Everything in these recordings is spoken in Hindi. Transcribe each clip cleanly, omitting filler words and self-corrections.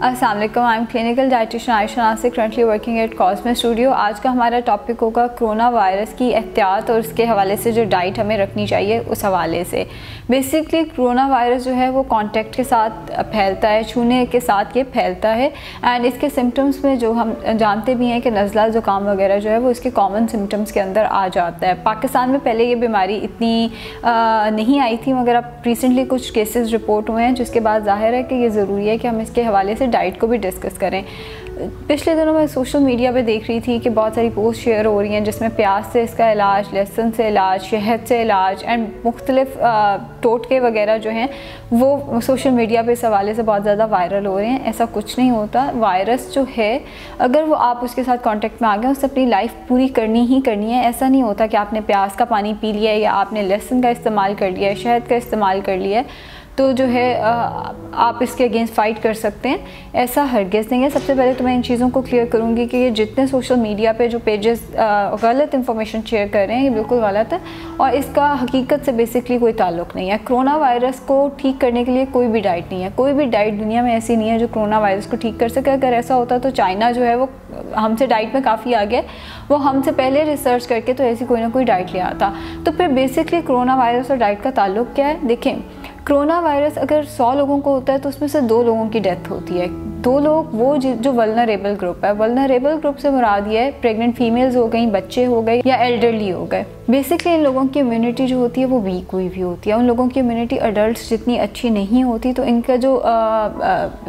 अस्सलाम वालेकुम, I am clinical dietitian Ayesha Nasir, currently working at Cosme studio. आज का हमारा टॉपिक होगा कोरोना वायरस की एहतियात और उसके हवाले से जो डाइट हमें रखनी चाहिए उस हवाले से। बेसिकली कोरोना वायरस जो है वो कांटेक्ट के साथ फैलता है, छूने के साथ ये फैलता है एंड इसके सिम्टम्स में जो हम जानते भी हैं कि नज़ला ज़ुकाम वगैरह जो है वो इसके कॉमन सिम्टम्स के अंदर आ जाता है। पाकिस्तान में पहले ये बीमारी इतनी नहीं आई थी, मगर अब रिसेंटली कुछ केसेस रिपोर्ट हुए हैं, जिसके बाद जाहिर है कि ये ज़रूरी है कि हम इसके हवाले से डाइट को भी डिस्कस करें। पिछले दिनों मैं सोशल मीडिया पे देख रही थी कि बहुत सारी पोस्ट शेयर हो रही हैं जिसमें प्याज से इसका इलाज, लहसुन से इलाज, शहद से इलाज एंड मुख्तलिफ टोटके वगैरह जो हैं वो सोशल मीडिया पे इस हवाले से बहुत ज़्यादा वायरल हो रहे हैं। ऐसा कुछ नहीं होता। वायरस जो है अगर वो आप उसके साथ कांटेक्ट में आ गए, उससे अपनी लाइफ पूरी करनी ही करनी है। ऐसा नहीं होता कि आपने प्याज का पानी पी लिया है या आपने लहसुन का इस्तेमाल कर लिया है, शहद का इस्तेमाल कर लिया है तो जो है आप इसके अगेंस्ट फ़ाइट कर सकते हैं, ऐसा हरगिज़ नहीं है। सबसे पहले तो मैं इन चीज़ों को क्लियर करूँगी कि ये जितने सोशल मीडिया पे जो पेजेस गलत इंफॉर्मेशन शेयर कर रहे हैं ये बिल्कुल गलत है और इसका हकीकत से बेसिकली कोई ताल्लुक़ नहीं है। कोरोना वायरस को ठीक करने के लिए कोई भी डाइट नहीं है, कोई भी डाइट दुनिया में ऐसी नहीं है जो कोरोना वायरस को ठीक कर सके। अगर ऐसा होता तो चाइना जो है वो हमसे डाइट में काफ़ी आगे, वो हमसे पहले रिसर्च करके तो ऐसी कोई ना कोई डाइट ले आता। तो फिर बेसिकली कोरोना वायरस और डाइट का ताल्लुक़ क्या है? देखें, कोरोना वायरस अगर 100 लोगों को होता है तो उसमें से 2 लोगों की डेथ होती है। 2 लोग वो जो वल्नरेबल ग्रुप है, वल्नरेबल ग्रुप से मुराद ये है प्रेग्नेंट फीमेल्स हो गई, बच्चे हो गए या एल्डरली हो गए। बेसिकली इन लोगों की इम्यूनिटी जो होती है वो वीक हुई भी होती है। उन लोगों की इम्यूनिटी अडल्ट्स जितनी अच्छी नहीं होती तो इनका जो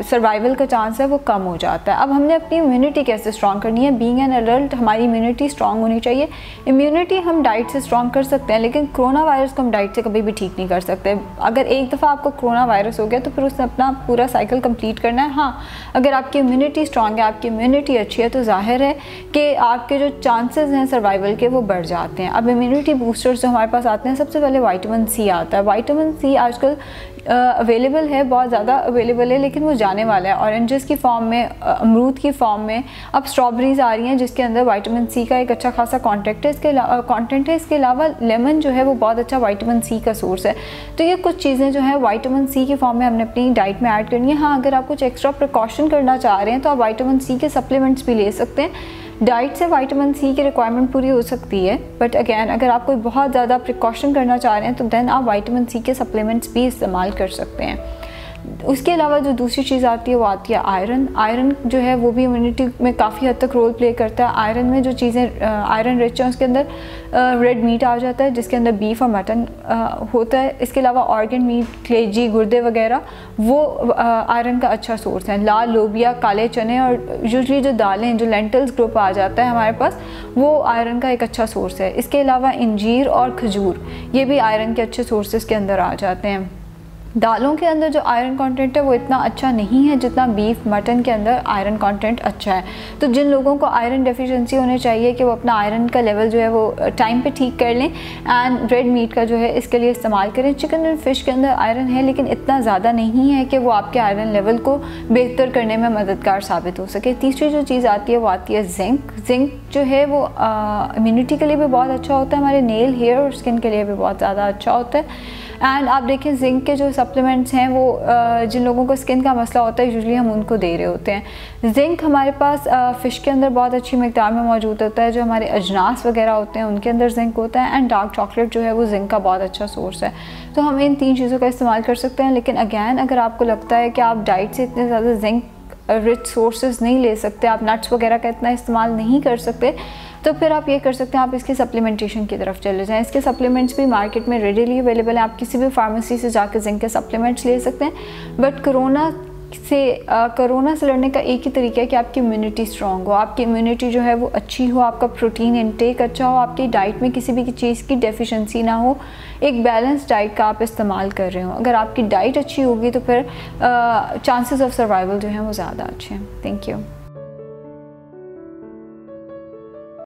सर्वाइवल का चांस है वो कम हो जाता है। अब हमने अपनी इम्यूनिटी कैसे स्ट्रॉन्ग करनी है? बीइंग एन एडल्ट हमारी इम्यूनिटी स्ट्रॉन्ग होनी चाहिए। इम्यूनिटी हम डाइट से स्ट्रॉन्ग कर सकते हैं, लेकिन कोरोना वायरस को हम डाइट से कभी भी ठीक नहीं कर सकते। अगर एक दफ़ा आपको कोरोना वायरस हो गया तो फिर उसने अपना पूरा साइकिल कंप्लीट करना है। हाँ, अगर आपकी इम्यूनिटी स्ट्रॉन्ग है, आपकी इम्यूनिटी अच्छी है तो जाहिर है कि आपके जो चांसेस हैं सर्वाइवल के वो बढ़ जाते हैं। अब इम्यूनिटी बूस्टर्स जो हमारे पास आते हैं, सबसे पहले विटामिन सी आता है। विटामिन सी आजकल अवेलेबल है, बहुत ज़्यादा अवेलेबल है, लेकिन वो जाने वाला है। ऑरेंजेस की फॉर्म में, अमरूद की फॉर्म में, अब स्ट्रॉबेरीज आ रही हैं जिसके अंदर विटामिन सी का एक अच्छा खासा कंटेंट है। इसके अलावा लेमन जो है वो बहुत अच्छा विटामिन सी का सोर्स है। तो ये कुछ चीज़ें जो है विटामिन सी की फॉर्म में हमने अपनी डाइट में ऐड करनी है। हाँ, अगर आप कुछ एक्स्ट्रा प्रिकॉशन करना चाह रहे हैं तो आप विटामिन सी के सप्लीमेंट्स भी ले सकते हैं। डाइट से विटामिन सी की रिक्वायरमेंट पूरी हो सकती है, बट अगैन अगर आप कोई बहुत ज़्यादा प्रिकॉशन करना चाह रहे हैं तो देन आप विटामिन सी के सप्लीमेंट्स भी इस्तेमाल कर सकते हैं। उसके अलावा जो दूसरी चीज़ आती है वो आती है आयरन। आयरन जो है वो भी इम्यूनिटी में काफ़ी हद तक रोल प्ले करता है। आयरन में जो चीज़ें आयरन रिच हैं उसके अंदर रेड मीट आ जाता है जिसके अंदर बीफ और मटन होता है। इसके अलावा ऑर्गन मीट, कलेजी, गुर्दे वगैरह वो आयरन का अच्छा सोर्स है। लाल लोबिया, काले चने और यूजली जो दालें, जो लेंटल्स ग्रुप आ जाता है हमारे पास, वो आयरन का एक अच्छा सोर्स है। इसके अलावा इंजीर और खजूर, ये भी आयरन के अच्छे सोर्सेज के अंदर आ जाते हैं। दालों के अंदर जो आयरन कंटेंट है वो इतना अच्छा नहीं है जितना बीफ, मटन के अंदर आयरन कंटेंट अच्छा है। तो जिन लोगों को आयरन डेफिशिएंसी होने चाहिए कि वो अपना आयरन का लेवल जो है वो टाइम पे ठीक कर लें एंड रेड मीट का जो है इसके लिए इस्तेमाल करें। चिकन एंड फिश के अंदर आयरन है लेकिन इतना ज़्यादा नहीं है कि वो आपके आयरन लेवल को बेहतर करने में मददगार साबित हो सके। तीसरी जो चीज़ आती है वो आती है जिंक। जिंक जो है वो इम्यूनिटी के लिए भी बहुत अच्छा होता है, हमारे नेल, हेयर और स्किन के लिए भी बहुत ज़्यादा अच्छा होता है। एंड आप देखें जिंक के जो सप्लीमेंट्स हैं वो जिन लोगों को स्किन का मसला होता है यूजुअली हम उनको दे रहे होते हैं। जिंक हमारे पास फ़िश के अंदर बहुत अच्छी मिकदार में मौजूद होता है। जो हमारे अजनास वगैरह होते हैं उनके अंदर जिंक होता है एंड डार्क चॉकलेट जो है वो जिंक का बहुत अच्छा सोर्स है। तो हम इन 3 चीज़ों का इस्तेमाल कर सकते हैं। लेकिन अगैन अगर आपको लगता है कि आप डाइट से इतने ज़्यादा जिंक रिच सोर्सेज नहीं ले सकते, आप नट्स वगैरह का इतना इस्तेमाल नहीं कर सकते, तो फिर आप ये कर सकते हैं, आप इसकी सप्लीमेंटेशन की तरफ चले जाएं। इसके सप्लीमेंट्स भी मार्केट में रेडीली अवेलेबल हैं, आप किसी भी फार्मेसी से जाकर जिंक के सप्लीमेंट्स ले सकते हैं। बट कोरोना से लड़ने का एक ही तरीका है कि आपकी इम्यूनिटी स्ट्रॉन्ग हो, आपकी इम्यूनिटी जो है वो अच्छी हो, आपका प्रोटीन इंटेक अच्छा हो, आपकी डाइट में किसी भी चीज़ की डेफिशिएंसी ना हो, एक बैलेंस डाइट का आप इस्तेमाल कर रहे हो। अगर आपकी डाइट अच्छी होगी तो फिर चांसेस ऑफ सर्वाइवल जो हैं वो ज़्यादा अच्छे हैं। Thank you.